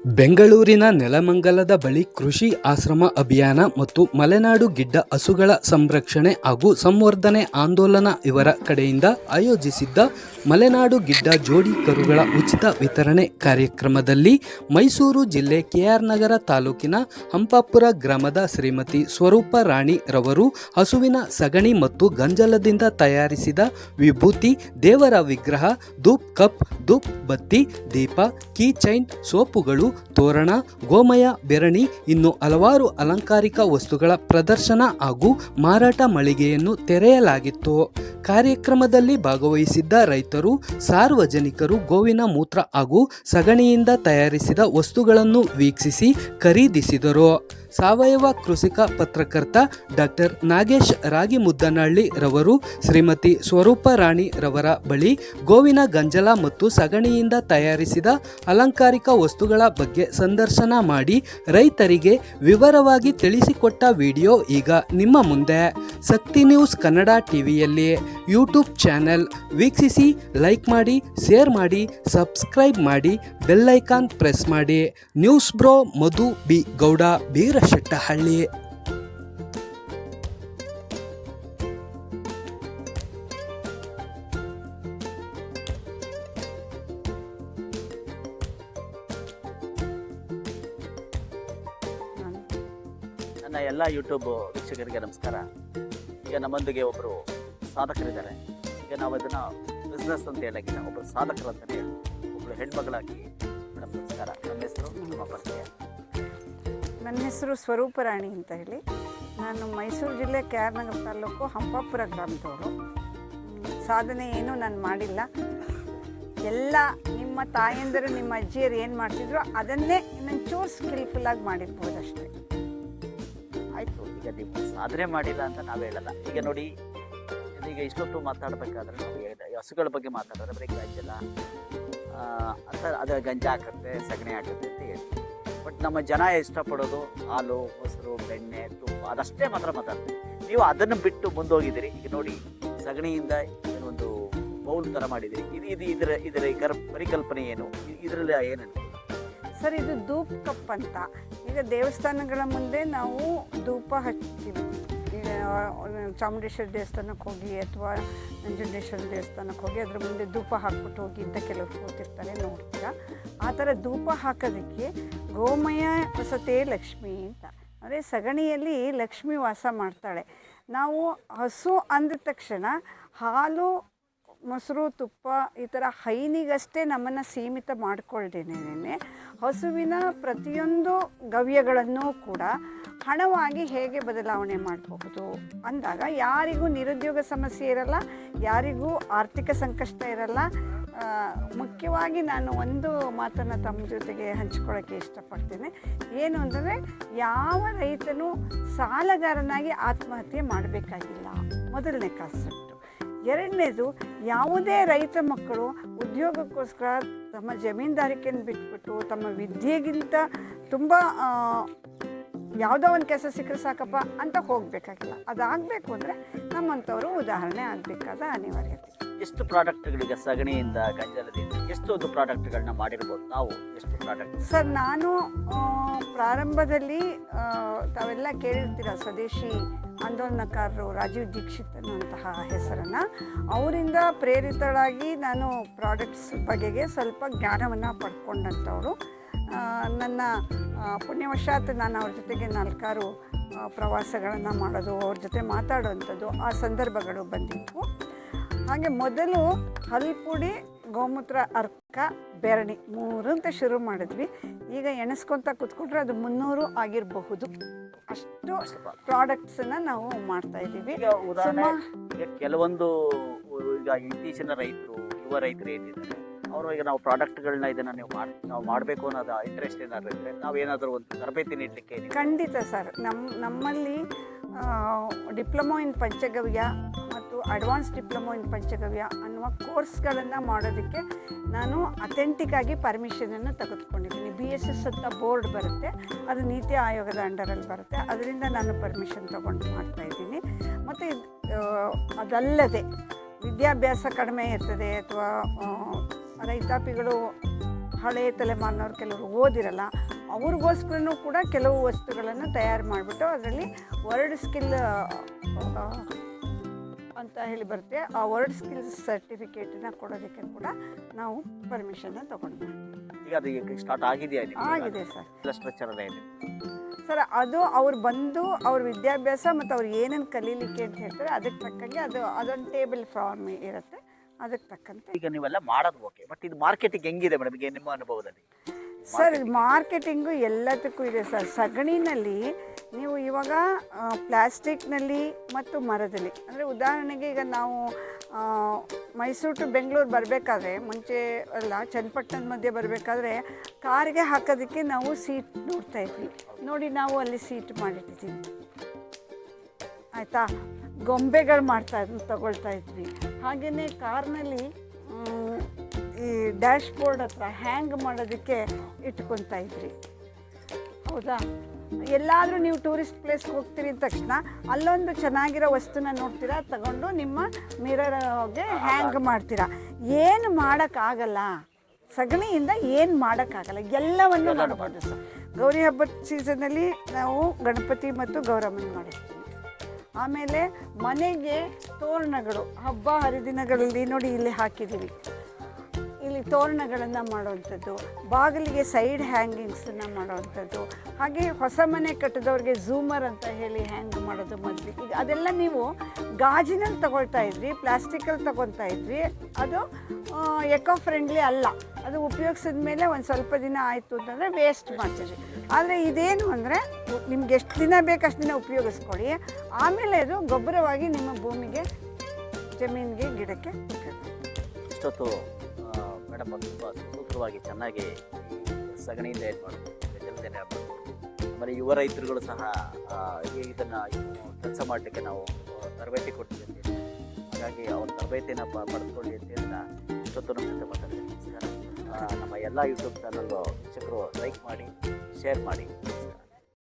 ಬೆಂಗಳೂರಿನ ನೆಲಮಂಗಲದ ಬಳಿ ಕೃಷಿ ಆಶ್ರಮ ಅಭಿಯಾನ ಮತ್ತು ಮಲೆನಾಡು ಗಿಡ್ಡ ಹಸುಗಳ ಸಂರಕ್ಷಣೆ ಹಾಗೂ ಸಂವರ್ಧನೆ ಆಂದೋಲನ ಇವರ ಕಡೆಯಿಂದ ಆಯೋಜಿಸಿದ್ದ ಮಲೆನಾಡು ಗಿಡ್ಡ ಜೋಡಿ ಕರುಗಳ ಉಚಿತ ವಿತರಣೆ ಕಾರ್ಯಕ್ರಮದಲ್ಲಿ ಮೈಸೂರು ಜಿಲ್ಲೆ ಕೆಆರ್ ನಗರ ತಾಲೂಕಿನ ಹಂಪಾಪುರ ಗ್ರಾಮದ ಶ್ರೀಮತಿ ಸ್ವರೂಪ ರಾಣಿ ರವರು ಹಸುವಿನ ಸಗಣಿ ಮತ್ತು ಗಂಜಲದಿಂದ ತಯಾರಿಸಿದ ವಿಭೂತಿ, ದೇವರ ವಿಗ್ರಹ, ಧೂಪ್ ಕಪ್, ಧೂಪ್ ಬತ್ತಿ, ದೀಪ, ಕೀ ಚೈನ್, ಸೋಪುಗಳು, ತೋರಣ, ಗೋಮಯ ಬೆರಣಿ ಇನ್ನು ಹಲವಾರು ಅಲಂಕಾರಿಕ ವಸ್ತುಗಳ ಪ್ರದರ್ಶನ ಹಾಗೂ ಮಾರಾಟ ಮಳಿಗೆಯನ್ನು ತೆರೆಯಲಾಗಿತ್ತು. ಕಾರ್ಯಕ್ರಮದಲ್ಲಿ ಭಾಗವಹಿಸಿದ್ದ ರೈತರು, ಸಾರ್ವಜನಿಕರು ಗೋವಿನ ಮೂತ್ರ ಹಾಗೂ ಸಗಣಿಯಿಂದ ತಯಾರಿಸಿದ ವಸ್ತುಗಳನ್ನು ವೀಕ್ಷಿಸಿ ಖರೀದಿಸಿದರು. ಸಾವಯವ ಕೃಷಿಕ ಪತ್ರಕರ್ತ ಡಾಕ್ಟರ್ ನಾಗೇಶ್ ರಾಗಿಮುದ್ದನಹಳ್ಳಿ ರವರು ಶ್ರೀಮತಿ ಸ್ವರೂಪ ರಾಣಿ ರವರ ಬಳಿ ಗೋವಿನ ಗಂಜಲ ಮತ್ತು ಸಗಣಿಯಿಂದ ತಯಾರಿಸಿದ ಅಲಂಕಾರಿಕ ವಸ್ತುಗಳ ಬಗ್ಗೆ ಸಂದರ್ಶನ ಮಾಡಿ ರೈತರಿಗೆ ವಿವರವಾಗಿ ತಿಳಿಸಿಕೊಟ್ಟ ವಿಡಿಯೋ ಈಗ ನಿಮ್ಮ ಮುಂದೆ. ಶಕ್ತಿ ನ್ಯೂಸ್ ಕನ್ನಡ ಟಿವಿಯಲ್ಲಿ ಯೂಟ್ಯೂಬ್ ಚಾನೆಲ್ ವೀಕ್ಷಿಸಿ, ಲೈಕ್ ಮಾಡಿ, ಶೇರ್ ಮಾಡಿ, ಸಬ್ಸ್ಕ್ರೈಬ್ ಮಾಡಿ, ಬೆಲ್ ಐಕಾನ್ ಪ್ರೆಸ್ ಮಾಡಿ. ನ್ಯೂಸ್ ಬ್ರೋ ಮಧು ಬಿ ಗೌಡ, ಬೀರಶೆಟ್ಟಹಳ್ಳಿ. ನನ್ನ ಎಲ್ಲ ಯೂಟ್ಯೂಬ್ ವೀಕ್ಷಕರಿಗೆ ನಮಸ್ಕಾರ. ಈಗ ನಮ್ಮೊಂದಿಗೆ ಒಬ್ಬರು ಸಾಧಕರಿದ್ದಾರೆ. ಈಗ ನಾವು ಅದನ್ನು ಬಿಸ್ನೆಸ್ ಅಂತ ಹೇಳೋಕ್ಕಿಲ್ಲ, ಒಬ್ಬರು ಸಾಧಕರಂತಲೇ ಒಬ್ಬರು ಹೆಣ್ಮಗಳಾಗಿ. ಮೇಡಮ್ ನಮಸ್ಕಾರ. ನನ್ನ ಹೆಸರು, ನಮ್ಮ ಪರಿಚಯ. ನನ್ನ ಹೆಸರು ಸ್ವರೂಪ ರಾಣಿ ಅಂತ ಹೇಳಿ. ನಾನು ಮೈಸೂರು ಜಿಲ್ಲೆ ಕೆಆರ್ ನಗರ ತಾಲೂಕು ಹಂಪಾಪುರ ಗ್ರಾಮದವರು. ಸಾಧನೆ ಏನೂ ನಾನು ಮಾಡಿಲ್ಲ. ಎಲ್ಲ ನಿಮ್ಮ ತಾಯಂದಿರು, ನಿಮ್ಮ ಅಜ್ಜಿಯರು ಏನು ಮಾಡ್ತಿದ್ರು ಅದನ್ನೇ ಇನ್ನೊಂದು ಚೂರು ಸ್ಕಿಲ್ಫುಲ್ಲಾಗಿ ಮಾಡಿರ್ಬೋದು ಅಷ್ಟೇ. ಆಯಿತು, ಈಗ ನೀವು ಸಾಧನೆ ಮಾಡಿಲ್ಲ ಅಂತ ನಾವು ಹೇಳಲ್ಲ. ಈಗ ನೋಡಿ, ಈಗ ಇಷ್ಟೊತ್ತು ಮಾತಾಡಬೇಕಾದ್ರೆ ನಾವು ಹಸುಗಳ ಬಗ್ಗೆ ಮಾತಾಡಿದ್ರೆ ಬರೀ ಗಂಜಲ ಅಂತ, ಅದರ ಗಂಜ ಹಾಕುತ್ತೆ, ಸಗಣಿ ಹಾಕುತ್ತೆ ಅಂತ ಹೇಳ್ತೀವಿ. ಬಟ್ ನಮ್ಮ ಜನ ಇಷ್ಟಪಡೋದು ಹಾಲು, ಮೊಸರು, ಬೆಣ್ಣೆ, ತುಪ್ಪ, ಅದಷ್ಟೇ ಮಾತ್ರ ಮಾತಾಡ್ತೀವಿ. ನೀವು ಅದನ್ನು ಬಿಟ್ಟು ಮುಂದೋಗಿದ್ದೀರಿ. ಈಗ ನೋಡಿ, ಸಗಣಿಯಿಂದ ಒಂದು ಬೌಲ್ ಥರ ಮಾಡಿದ್ದೀರಿ. ಇದರ ಪರಿಕಲ್ಪನೆ ಏನು? ಇದರಲ್ಲಿ ಏನಂತ ಸರ್, ಇದು ಧೂಪ್ ಕಪ್ ಅಂತ. ಈಗ ದೇವಸ್ಥಾನಗಳ ಮುಂದೆ ನಾವು ಧೂಪ ಹಚ್ತೀವಿ. ಈಗ ಚಾಮುಂಡೇಶ್ವರಿ ದೇವಸ್ಥಾನಕ್ಕೆ ಹೋಗಿ ಅಥವಾ ನಂಜುಂಡೇಶ್ವರಿ ದೇವಸ್ಥಾನಕ್ಕೆ ಹೋಗಿ ಅದ್ರ ಮುಂದೆ ಧೂಪ ಹಾಕ್ಬಿಟ್ಟು ಹೋಗಿ ಅಂತ ಕೆಲವರು ಕೂತಿರ್ತಾರೆ, ನೋಡ್ತೀರಾ. ಆ ಥರ ಧೂಪ ಹಾಕೋದಕ್ಕೆ ಗೋಮಯ ವಸತೆ ಲಕ್ಷ್ಮಿ ಅಂತ, ಅಂದರೆ ಸಗಣಿಯಲ್ಲಿ ಲಕ್ಷ್ಮಿ ವಾಸ ಮಾಡ್ತಾಳೆ. ನಾವು ಹಸು ಅಂದ ತಕ್ಷಣ ಹಾಲು, ಮೊಸರು, ತುಪ್ಪ ಈ ಥರ ಹೈನಿಗಷ್ಟೇ ನಮ್ಮನ್ನು ಸೀಮಿತ ಮಾಡಿಕೊಳ್ದೇನೆ ಹಸುವಿನ ಪ್ರತಿಯೊಂದು ಗವ್ಯಗಳನ್ನು ಕೂಡ ಹಣವಾಗಿ ಹೇಗೆ ಬದಲಾವಣೆ ಮಾಡಬಹುದು ಅಂದಾಗ ಯಾರಿಗೂ ನಿರುದ್ಯೋಗ ಸಮಸ್ಯೆ ಇರಲ್ಲ, ಯಾರಿಗೂ ಆರ್ಥಿಕ ಸಂಕಷ್ಟ ಇರಲ್ಲ. ಮುಖ್ಯವಾಗಿ ನಾನು ಒಂದು ಮಾತನ್ನು ತಮ್ಮ ಜೊತೆಗೆ ಹಂಚ್ಕೊಳ್ಳೋಕ್ಕೆ ಇಷ್ಟಪಡ್ತೇನೆ. ಏನು ಅಂದರೆ, ಯಾವ ರೈತನೂ ಸಾಲಗಾರನಾಗಿ ಆತ್ಮಹತ್ಯೆ ಮಾಡಬೇಕಾಗಿಲ್ಲ, ಮೊದಲನೇ ಕಾನ್ಸೆಪ್ಟು. ಎರಡನೇದು, ಯಾವುದೇ ರೈತ ಮಕ್ಕಳು ಉದ್ಯೋಗಕ್ಕೋಸ್ಕರ ತಮ್ಮ ಜಮೀನ್ದಾರಿಕೆಯನ್ನು ಬಿಟ್ಬಿಟ್ಟು ತಮ್ಮ ವಿದ್ಯೆಗಿಂತ ತುಂಬ ಯಾವುದೋ ಒಂದು ಕೆಲಸ ಸಿಕ್ಕರೆ ಸಾಕಪ್ಪ ಅಂತ ಹೋಗಬೇಕಾಗಿಲ್ಲ. ಅದಾಗಬೇಕು ಅಂದರೆ ನಮ್ಮಂಥವರು ಉದಾಹರಣೆ ಆಗಬೇಕಾದ ಅನಿವಾರ್ಯತೆ. ಎಷ್ಟು ಪ್ರಾಡಕ್ಟ್ಗಳಿಗೆ ಸಗಣಿಯಿಂದ, ಗಂಜಲದಿಂದ ಎಷ್ಟೊಂದು ಪ್ರಾಡಕ್ಟ್ಗಳನ್ನ ಮಾಡಿರ್ಬೋದು ನಾವು? ಎಷ್ಟು ಪ್ರಾಡಕ್ಟ್? ಸರ್, ನಾನು ಪ್ರಾರಂಭದಲ್ಲಿ ತಾವೆಲ್ಲ ಕೇಳಿರ್ತೀರ, ಸ್ವದೇಶಿ ಆಂದೋಲನಕಾರರು ರಾಜೀವ್ ದೀಕ್ಷಿತ್ ಅನ್ನುವಂತಹ ಹೆಸರನ್ನು, ಅವರಿಂದ ಪ್ರೇರಿತಳಾಗಿ ನಾನು ಪ್ರಾಡಕ್ಟ್ಸ್ ಬಗೆಗೆ ಸ್ವಲ್ಪ ಜ್ಞಾನವನ್ನು ಪಡ್ಕೊಂಡಂಥವಳು. ನನ್ನ ಪುಣ್ಯವಶಾತ್ ನಾನು ಅವ್ರ ಜೊತೆಗೆ 4 ಪ್ರವಾಸಗಳನ್ನು ಮಾಡೋದು, ಅವ್ರ ಜೊತೆ ಮಾತಾಡುವಂಥದ್ದು, ಆ ಸಂದರ್ಭಗಳು ಬಂದಿತ್ತು. ಹಾಗೆ ಮೊದಲು ಹಲ್ಪುಡಿ, ಗೋಮೂತ್ರ, ಅರ್ಕ, ಬೆರಣಿ 3 ಅಂತ ಶುರು ಮಾಡಿದ್ವಿ. ಈಗ ಎಣಿಸ್ಕೊತ ಕೂತ್ಕೊಂಡ್ರೆ ಅದು 300 ಆಗಿರಬಹುದು. ಅಷ್ಟು ಪ್ರಾಡಕ್ಟ್ಸನ್ನು ನಾವು ಮಾಡ್ತಾ ಇದ್ದೀವಿ. ಈಗ ಕೆಲವೊಂದು ಈಗ ಇತ್ತೀಚಿನ ರೈತರು, ಯುವ ರೈತರು ಏನಿದ್ದಾರೆ, ಅವರು ಈಗ ನಾವು ಪ್ರಾಡಕ್ಟ್ಗಳನ್ನ ಇದನ್ನು ನಾವು ಮಾಡಬೇಕು ಅನ್ನೋದು ಇಂಟ್ರೆಸ್ಟ್ ಏನಾದರೂ ಇದ್ದರೆ ನಾವೇನಾದರೂ ಒಂದು ತರಬೇತಿ ನೀಡಲಿಕ್ಕೆ? ಖಂಡಿತ ಸರ್. ನಮ್ಮಲ್ಲಿ ಡಿಪ್ಲೊಮೊ ಇನ್ ಪಂಚಗವ್ಯ ಮತ್ತು ಅಡ್ವಾನ್ಸ್ ಡಿಪ್ಲೊಮೊ ಇನ್ ಪಂಚಗವ್ಯ ಅನ್ನುವ ಕೋರ್ಸ್ಗಳನ್ನು ಮಾಡೋದಕ್ಕೆ ನಾನು ಅಥೆಂಟಿಕ್ಕಾಗಿ ಪರ್ಮಿಷನನ್ನು ತೆಗೆದುಕೊಂಡಿದ್ದೀನಿ. BSS ಅಂತ ಬೋರ್ಡ್ ಬರುತ್ತೆ, ಅದು ನೀತಿ ಆಯೋಗದ ಅಂಡರಲ್ಲಿ ಬರುತ್ತೆ. ಅದರಿಂದ ನಾನು ಪರ್ಮಿಷನ್ ತೊಗೊಂಡು ಮಾಡ್ತಾಯಿದ್ದೀನಿ. ಮತ್ತು ಅದಲ್ಲದೆ ವಿದ್ಯಾಭ್ಯಾಸ ಕಡಿಮೆ ಇರ್ತದೆ ಅಥವಾ ರೈತಾಪಿಗಳು ಹಳೆಯ ತಲೆಮಾರಿನವ್ರು ಕೆಲವರು ಓದಿರಲ್ಲ, ಅವ್ರಿಗೋಸ್ಕರನೂ ಕೂಡ ಕೆಲವು ವಸ್ತುಗಳನ್ನು ತಯಾರು ಮಾಡಿಬಿಟ್ಟು ಅದರಲ್ಲಿ ವರ್ಡ್ ಸ್ಕಿಲ್ ಅಂತ ಹೇಳಿ ಬರುತ್ತೆ. ಆ ವರ್ಡ್ ಸ್ಕಿಲ್ಸ್ ಸರ್ಟಿಫಿಕೇಟನ್ನ ಕೊಡೋದಕ್ಕೆ ಕೂಡ ನಾವು ಪರ್ಮಿಷನ್ನ ತೊಗೊಂಡು ಈಗ ಅದು ಈಗ ಸ್ಟಾರ್ಟ್ ಆಗಿದೆಯಾ? ಆಗಿದೆ ಸರ್. ಸ್ಟ್ರಕ್ಚರ್ ಎಲ್ಲ ಇದೆ ಸರ್. ಅದು ಅವ್ರು ಬಂದು ಅವ್ರ ವಿದ್ಯಾಭ್ಯಾಸ ಮತ್ತು ಅವ್ರು ಏನೇನು ಕಲೀಲಿಕ್ಕೆ ಅಂತ ಹೇಳ್ತಾರೆ ಅದಕ್ಕೆ ತಕ್ಕಂಗೆ ಅದೊಂದು ಟೇಬಲ್ ಫಾರ್ಮ್ ಇರುತ್ತೆ, ಅದಕ್ಕೆ ತಕ್ಕಂತೆ. ಈಗ ನೀವೆಲ್ಲ ಮಾಡೋದು ಓಕೆ, ಬಟ್ ಇದು ಮಾರ್ಕೆಟಿಂಗ್ ಹೆಂಗಿದೆ ಮೇಡಮ್ ಈಗ ನಿಮ್ಮ ಅನುಭವದಲ್ಲಿ? ಸರ್ ಮಾರ್ಕೆಟಿಂಗು ಎಲ್ಲದಕ್ಕೂ ಇದೆ ಸರ್. ಸಗಣಿನಲ್ಲಿ ನೀವು ಇವಾಗ ಪ್ಲ್ಯಾಸ್ಟಿಕ್ನಲ್ಲಿ ಮತ್ತು ಮರದಲ್ಲಿ, ಅಂದರೆ ಉದಾಹರಣೆಗೆ ಈಗ ನಾವು ಮೈಸೂರು ಟು ಬೆಂಗಳೂರು ಬರಬೇಕಾದ್ರೆ ಮುಂಚೆ ಎಲ್ಲ ಚನ್ನಪಟ್ಟಣದ ಮಧ್ಯೆ ಬರಬೇಕಾದ್ರೆ ಕಾರಿಗೆ ಹಾಕೋದಕ್ಕೆ ನಾವು ಸೀಟ್ ನೋಡ್ತಾ ಇದ್ವಿ. ನೋಡಿ ನಾವು ಅಲ್ಲಿ ಸೀಟ್ ಮಾಡಿಟ್ಟಿದ್ದೀವಿ ಆಯಿತಾ. ಗೊಂಬೆಗಳು ತಗೊಳ್ತಾ ಇದ್ವಿ. ಹಾಗೆಯೇ ಕಾರ್ನಲ್ಲಿ ಈ ಡ್ಯಾಶ್ ಬೋರ್ಡ್ ಹತ್ರ ಹ್ಯಾಂಗ್ ಮಾಡೋದಕ್ಕೆ ಇಟ್ಕೊತಾ ಇದ್ರಿ, ಹೌದಾ. ಎಲ್ಲಾದರೂ ನೀವು ಟೂರಿಸ್ಟ್ ಪ್ಲೇಸ್ಗೆ ಹೋಗ್ತೀರಿ ಅಂದ ತಕ್ಷಣ ಅಲ್ಲೊಂದು ಚೆನ್ನಾಗಿರೋ ವಸ್ತುನ ನೋಡ್ತೀರಾ, ತಗೊಂಡು ನಿಮ್ಮ ಮಿರರ್ಗೆ ಹ್ಯಾಂಗ್ ಮಾಡ್ತೀರಾ. ಏನು ಮಾಡೋಕ್ಕಾಗಲ್ಲ, ಸಗಣಿಯಿಂದ ಏನು ಮಾಡೋಕ್ಕಾಗಲ್ಲ, ಎಲ್ಲವನ್ನು ಮಾಡ್ಬೋದು ಸರ್. ಗೌರಿ ಹಬ್ಬದ ಸೀಸನಲ್ಲಿ ನಾವು ಗಣಪತಿ ಮತ್ತು ಗೌರಮ್ಮನ ಮಾಡಿರ್ತೀವಿ. ಆಮೇಲೆ ಮನೆಗೆ ತೋರಣಗಳು ಹಬ್ಬ ಹರಿದಿನಗಳಲ್ಲಿ ನೋಡಿ ಇಲ್ಲಿ ಹಾಕಿದ್ದೀವಿ, ಇಲ್ಲಿ ತೋರಣಗಳನ್ನು ಮಾಡೋವಂಥದ್ದು, ಬಾಗಿಲಿಗೆ ಸೈಡ್ ಹ್ಯಾಂಗಿಂಗ್ಸನ್ನು ಮಾಡೋವಂಥದ್ದು. ಹಾಗೆ ಹೊಸ ಮನೆ ಕಟ್ಟಿದವ್ರಿಗೆ ಝೂಮರ್ ಅಂತ ಹೇಳಿ ಹ್ಯಾಂಗ್ ಮಾಡೋದು ಮೊದಲು. ಈಗ ಅದೆಲ್ಲ ನೀವು ಗಾಜಿನಲ್ಲಿ ತಗೊಳ್ತಾ ಇದ್ವಿ, ಪ್ಲಾಸ್ಟಿಕಲ್ಲಿ ತಗೊಳ್ತಾ ಇದ್ವಿ. ಅದು ಎಕೋ ಫ್ರೆಂಡ್ಲಿ ಅಲ್ಲ. ಅದು ಉಪಯೋಗಿಸಿದ ಮೇಲೆ ಒಂದು ಸ್ವಲ್ಪ ದಿನ ಆಯಿತು ಅಂತಂದರೆ ವೇಸ್ಟ್ ಮಾಡ್ತೀವಿ. ಆದರೆ ಇದೇನು ಅಂದರೆ ನಿಮ್ಗೆ ಎಷ್ಟು ದಿನ ಬೇಕು ಅಷ್ಟು ದಿನ ಉಪಯೋಗಿಸ್ಕೊಳ್ಳಿ, ಆಮೇಲೆ ಅದು ಗೊಬ್ಬರವಾಗಿ ನಿಮ್ಮ ಭೂಮಿಗೆ, ಜಮೀನಿಗೆ, ಗಿಡಕ್ಕೆ ಉಪಯೋಗ. ಇಷ್ಟೊತ್ತು ಮೇಡಮ್ ತುಂಬ ಸೂತ್ರವಾಗಿ ಚೆನ್ನಾಗಿ ಸಗಣಿಯಿಂದ ಏನು ಮಾಡ್ಬೋದು, ಜಲದಿಂದ ಮಾಡ್ಬೋದು. ಆಮೇಲೆ ಯುವ ರೈತರುಗಳು ಸಹ ಇದನ್ನು ಕೆಲಸ ಮಾಡಲಿಕ್ಕೆ ನಾವು ತರಬೇತಿ ಕೊಡ್ತೀವಿ ಅಂತ ಹೇಳಿ, ಹಾಗಾಗಿ ಅವ್ರ ತರಬೇತಿಯನ್ನು ಪಡೆದುಕೊಳ್ಳಿ ಅಂತ ಹೇಳಿ ಇಷ್ಟೊತ್ತು ನಮ್ಮ ಜೊತೆ ಮಾತಾಡ್ತೀನಿ. ನಮ್ಮ ಎಲ್ಲ ಯೂಟ್ಯೂಬ್ ಚಾನಲ್ಲು ವೀಕ್ಷಕರು ಲೈಕ್ ಮಾಡಿ, ಶೇರ್ ಮಾಡಿ.